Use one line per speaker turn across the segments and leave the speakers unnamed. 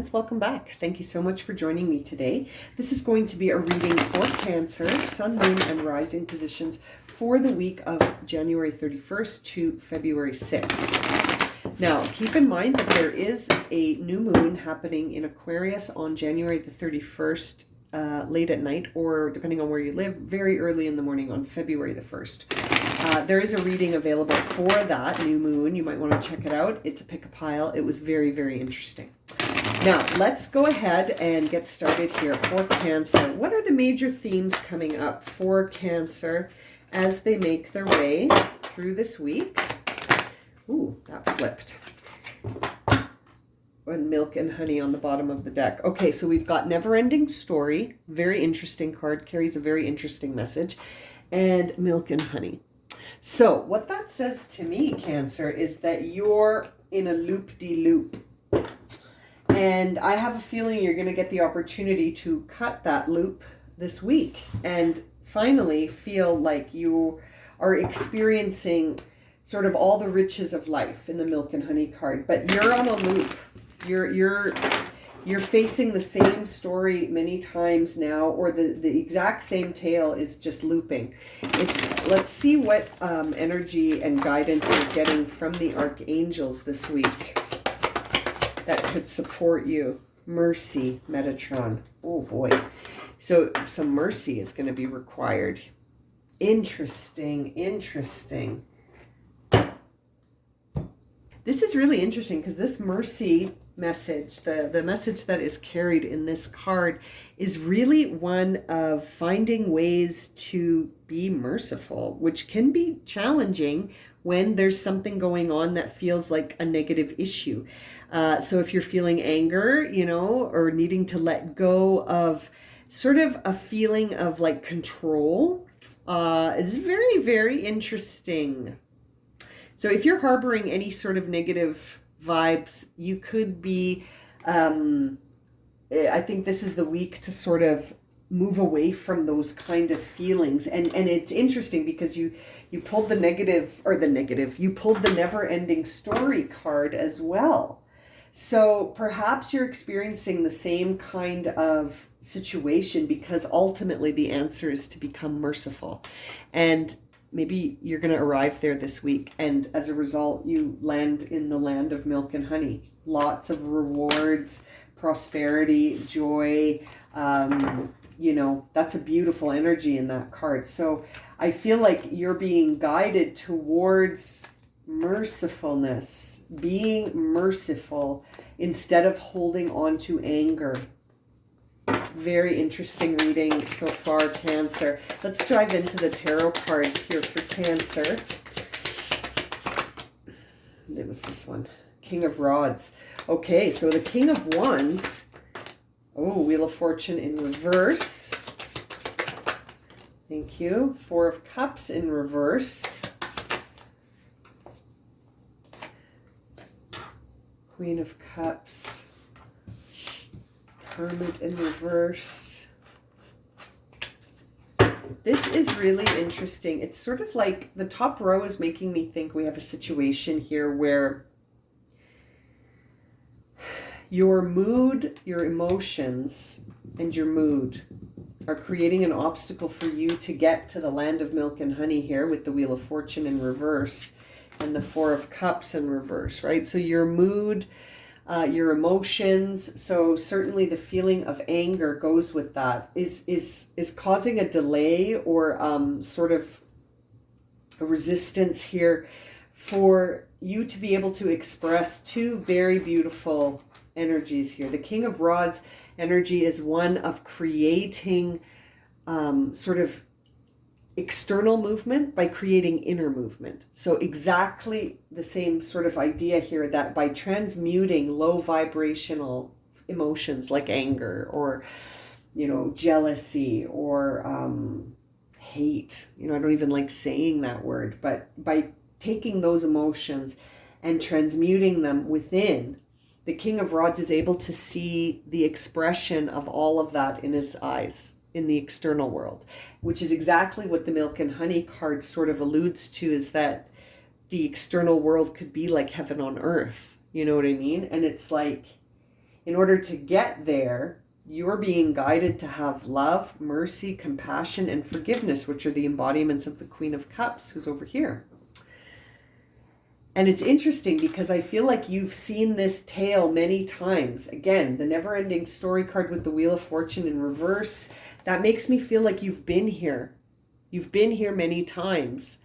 friends, welcome back. Thank you so much for joining me today. This is going to be a reading for Cancer, Sun, Moon, and Rising positions for the week of January 31st to February 6th. Now, keep in mind that there is a new moon happening in Aquarius on January the 31st, late at night, or depending on where you live, very early in the morning on February the 1st. There is a reading available for that new moon. You might want to check it out. It's a pick a pile. It was very, very interesting. Now, let's go ahead and get started here for Cancer. What are the major themes coming up for Cancer as they make their way through this week? Ooh, that flipped. And milk and honey on the bottom of the deck. Okay, so we've got Never Ending Story. Very interesting card. Carries a very interesting message. And milk and honey. So what that says to me, Cancer, is that you're in a loop-de-loop. And I have a feeling you're going to get the opportunity to cut that loop this week and finally feel like you are experiencing sort of all the riches of life in the milk and honey card. But you're on a loop. You're facing the same story many times now, or the exact same tale is just looping. Let's see what energy and guidance you're getting from the archangels this week that could support you. Mercy, Metatron. Oh boy. So some mercy is going to be required. Interesting. This is really interesting because this mercy message, the message that is carried in this card, is really one of finding ways to be merciful, which can be challenging when there's something going on that feels like a negative issue. So if you're feeling anger, or needing to let go of sort of a feeling of like control, is very, very interesting. So if you're harboring any sort of negative vibes, you could be, I think this is the week to sort of move away from those kind of feelings. And it's interesting because you pulled you pulled the Never Ending Story card as well. So perhaps you're experiencing the same kind of situation because ultimately the answer is to become merciful. And maybe you're going to arrive there this week, and as a result, you land in the land of milk and honey. Lots of rewards, prosperity, joy. That's a beautiful energy in that card. So I feel like you're being guided towards mercifulness, being merciful instead of holding on to anger. Very interesting reading so far, Cancer. Let's dive into the tarot cards here for Cancer. It was this one, King of Rods. Okay, so the King of Wands. Oh, Wheel of Fortune in reverse. Thank you. Four of Cups in reverse. Queen of Cups. Hermit in reverse. This is really interesting. It's sort of like the top row is making me think we have a situation here where your mood, your emotions, and your mood are creating an obstacle for you to get to the land of milk and honey here with the Wheel of Fortune in reverse and the Four of Cups in reverse, right? So your mood, your emotions, so certainly the feeling of anger goes with that, is causing a delay or sort of a resistance here for you to be able to express two very beautiful energies here. The King of Rods energy is one of creating sort of external movement by creating inner movement. So exactly the same sort of idea here, that by transmuting low vibrational emotions like anger or, jealousy or hate, I don't even like saying that word, but by taking those emotions and transmuting them within, the King of Rods is able to see the expression of all of that in his eyes, in the external world, which is exactly what the milk and honey card sort of alludes to, is that the external world could be like heaven on earth. You know what I mean? And it's like, in order to get there, you're being guided to have love, mercy, compassion, and forgiveness, which are the embodiments of the Queen of Cups, who's over here. And it's interesting because I feel like you've seen this tale many times. Again, the never-ending story card with the Wheel of Fortune in reverse, that makes me feel like you've been here. You've been here many times.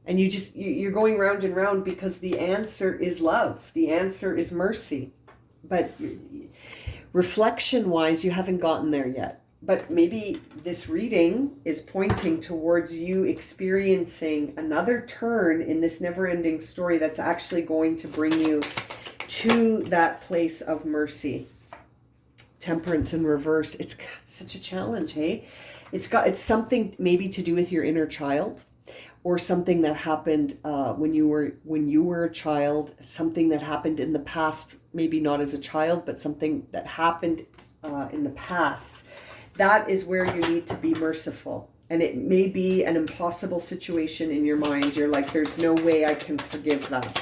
And you're going round and round because the answer is love. The answer is mercy. But reflection-wise, you haven't gotten there yet. But maybe this reading is pointing towards you experiencing another turn in this never-ending story that's actually going to bring you to that place of mercy. Temperance and reverse. It's such a challenge, hey? It's something maybe to do with your inner child, or something that happened when you were a child, something that happened in the past, maybe not as a child, but something that happened in the past. That is where you need to be merciful. And it may be an impossible situation in your mind. You're like, there's no way I can forgive that.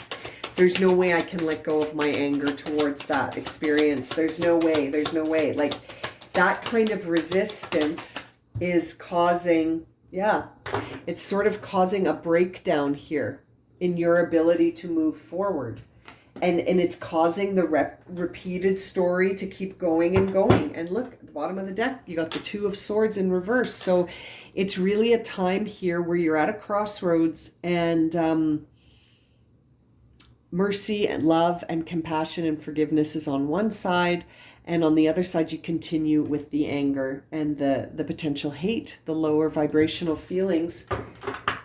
There's no way I can let go of my anger towards that experience. There's no way. Like that kind of resistance is causing, it's sort of causing a breakdown here in your ability to move forward. And it's causing the repeated story to keep going and going. And look, at the bottom of the deck, you got the Two of Swords in reverse. So it's really a time here where you're at a crossroads, and mercy and love and compassion and forgiveness is on one side. And on the other side, you continue with the anger and the potential hate, the lower vibrational feelings.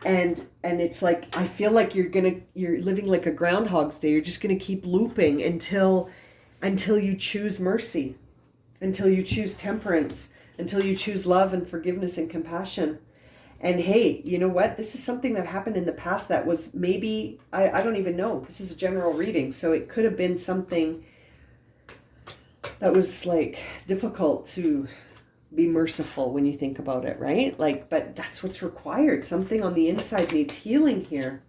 And it's like, I feel like you're living like a Groundhog's Day. You're just going to keep looping until you choose mercy, until you choose temperance, until you choose love and forgiveness and compassion. And hey, you know what? This is something that happened in the past that was maybe, I don't even know. This is a general reading. So it could have been something that was like difficult to be merciful when you think about it, right? Like, but that's what's required. Something on the inside needs healing here.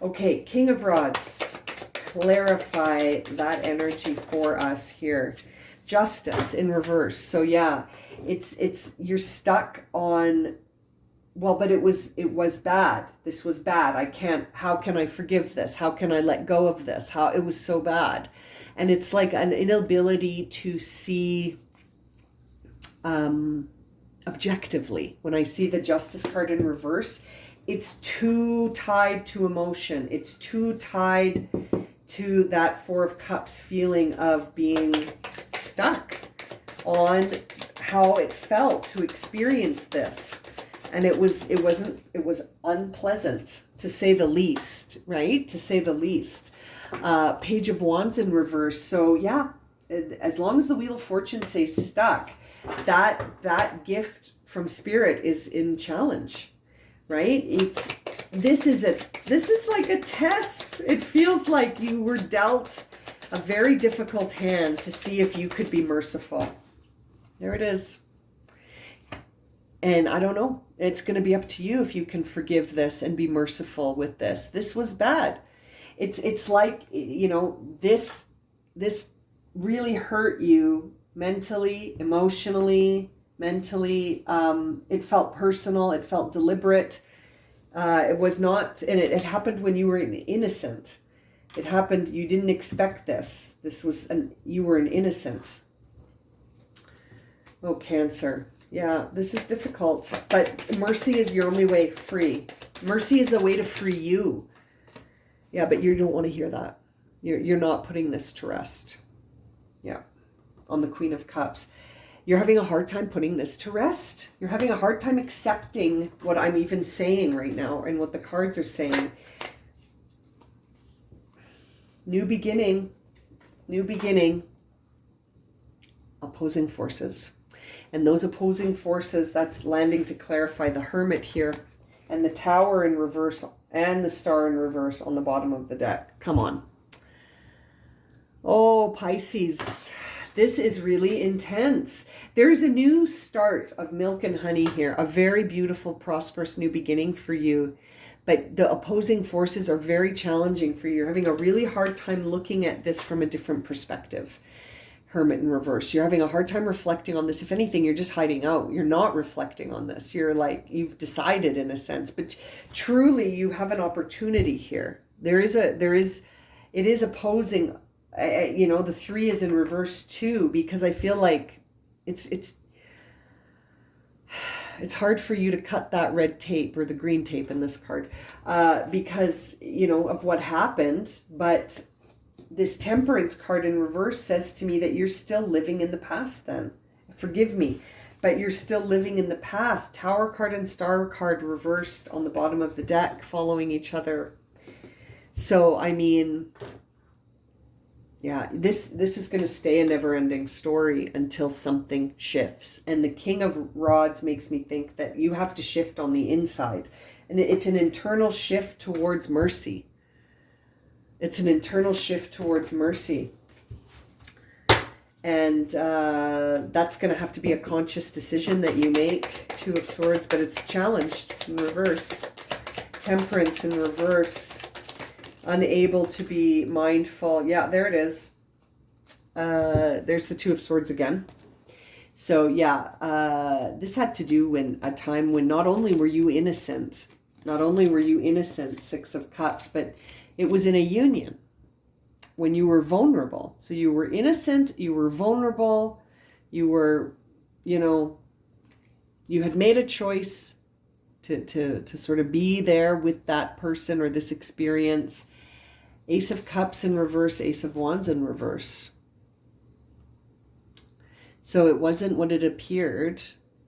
Okay, King of Rods, clarify that energy for us here. Justice in reverse. So yeah, it's you're stuck on, well, but it was bad. This was bad. How can I forgive this? How can I let go of this? It was so bad. And it's like an inability to see objectively. When I see the Justice card in reverse, it's too tied to emotion. It's too tied to that Four of Cups feeling of being stuck on how it felt to experience this. And it was unpleasant, to say the least, right? To say the least. Page of Wands in reverse. So yeah, as long as the Wheel of Fortune stays stuck, that gift from Spirit is in challenge, right? This is like a test. It feels like you were dealt a very difficult hand to see if you could be merciful. There it is. And I don't know. It's going to be up to you if you can forgive this and be merciful with this. This was bad. It's like, you know, this really hurt you mentally, emotionally, mentally. It felt personal. It felt deliberate. It was not, and it happened when you were innocent. It happened, you didn't expect this. You were an innocent. Oh, Cancer. Yeah, this is difficult, but mercy is your only way free. Mercy is the way to free you. Yeah, but you don't want to hear that. You're not putting this to rest. Yeah, on the Queen of Cups. You're having a hard time putting this to rest. You're having a hard time accepting what I'm even saying right now and what the cards are saying. New beginning. Opposing forces. And those opposing forces, that's landing to clarify the Hermit here. And the Tower in reverse and the Star in reverse on the bottom of the deck. Come on. Oh, Pisces. This is really intense. There's a new start of milk and honey here. A very beautiful, prosperous new beginning for you. But the opposing forces are very challenging for you. You're having a really hard time looking at this from a different perspective. Hermit in reverse. You're having a hard time reflecting on this. If anything, you're just hiding out. You're not reflecting on this. You're like, you've decided in a sense, but truly you have an opportunity here. It is opposing, the 3 is in reverse too, because I feel like it's hard for you to cut that red tape or the green tape in this card, because, of what happened. But this Temperance card in reverse says to me that you're still living in the past then. Forgive me, but you're still living in the past. Tower card and Star card reversed on the bottom of the deck, following each other. So, I mean, yeah, this is going to stay a never-ending story until something shifts. And the King of Rods makes me think that you have to shift on the inside. And it's an internal shift towards mercy. It's an internal shift towards mercy. And that's going to have to be a conscious decision that you make. 2 of Swords, but it's challenged in reverse. Temperance in reverse. Unable to be mindful. Yeah, there it is. There's the 2 of Swords again. So yeah, this had to do when a time when not only were you innocent, 6 of Cups, but it was in a union when you were vulnerable. So you were innocent, you were vulnerable, you were, you had made a choice to sort of be there with that person or this experience. Ace of Cups in reverse, Ace of Wands in reverse. So it wasn't what it appeared,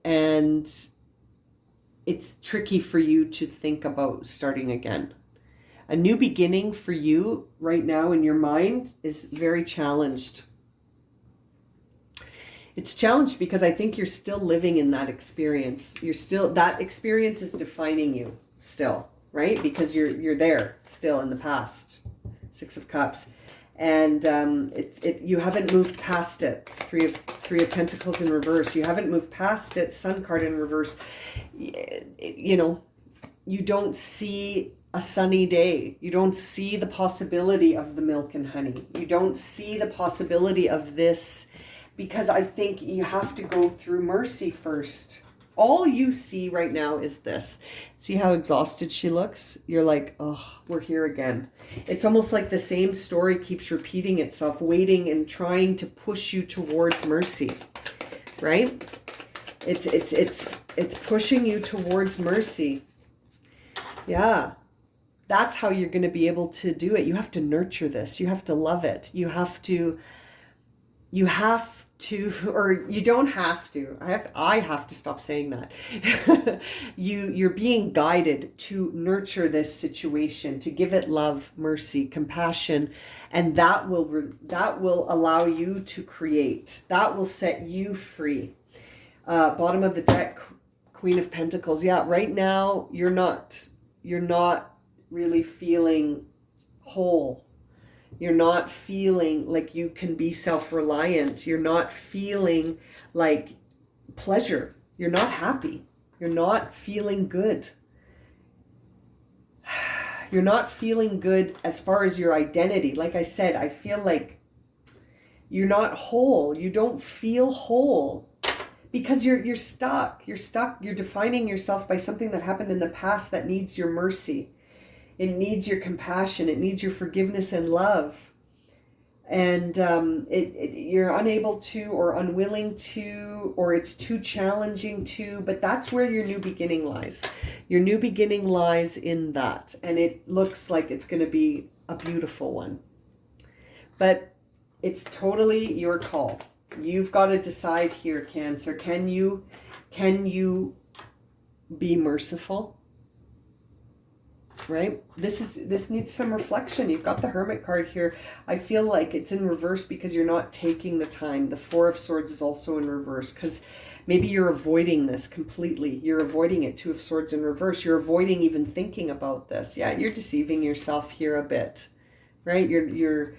and it's tricky for you to think about starting again. A new beginning for you right now in your mind is very challenged. It's challenged because I think you're still living in that experience. That experience is defining you still, right? Because you're there still in the past. 6 of Cups. And you haven't moved past it. Three of Pentacles in reverse. You haven't moved past it. Sun card in reverse. You don't see a sunny day. You don't see the possibility of the milk and honey. You don't see the possibility of this, because I think you have to go through mercy first. All you see right now is this. See how exhausted she looks? You're like, oh, we're here again. It's almost like the same story keeps repeating itself, waiting and trying to push you towards mercy, right? It's pushing you towards mercy. Yeah. That's how you're going to be able to do it. You have to nurture this. You have to love it. You have to, or you don't have to. I have to stop saying that. You're being guided to nurture this situation, to give it love, mercy, compassion, and that will allow you to create. That will set you free. Bottom of the deck, Queen of Pentacles. Yeah, right now you're not really feeling whole. You're not feeling like you can be self-reliant. You're not feeling like pleasure. You're not happy. You're not feeling good. You're not feeling good as far as your identity. Like I said, I feel like you're not whole. You don't feel whole because you're stuck. You're stuck. You're defining yourself by something that happened in the past that needs your mercy. It needs your compassion. It needs your forgiveness and love. And you're unable to, or unwilling to, or it's too challenging to, but that's where your new beginning lies. Your new beginning lies in that. And it looks like it's going to be a beautiful one. But it's totally your call. You've got to decide here, Cancer. Can you be merciful? Right? This needs some reflection. You've got the Hermit card here. I feel like it's in reverse because you're not taking the time. The 4 of Swords is also in reverse because maybe you're avoiding this completely. You're avoiding it. 2 of Swords in reverse. You're avoiding even thinking about this. Yeah, you're deceiving yourself here a bit. Right? You're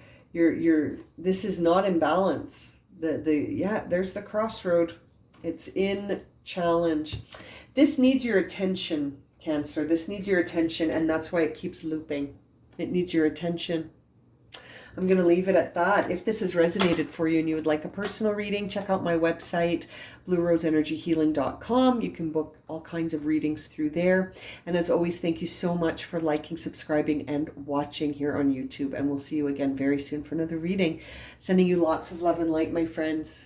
this is not in balance. There's the crossroad. It's in challenge. This needs your attention, Cancer. This needs your attention, and that's why it keeps looping. It needs your attention. I'm going to leave it at that. If this has resonated for you and you would like a personal reading, check out my website, blueroseenergyhealing.com. You can book all kinds of readings through there. And as always, thank you so much for liking, subscribing, and watching here on YouTube. And we'll see you again very soon for another reading. Sending you lots of love and light, my friends.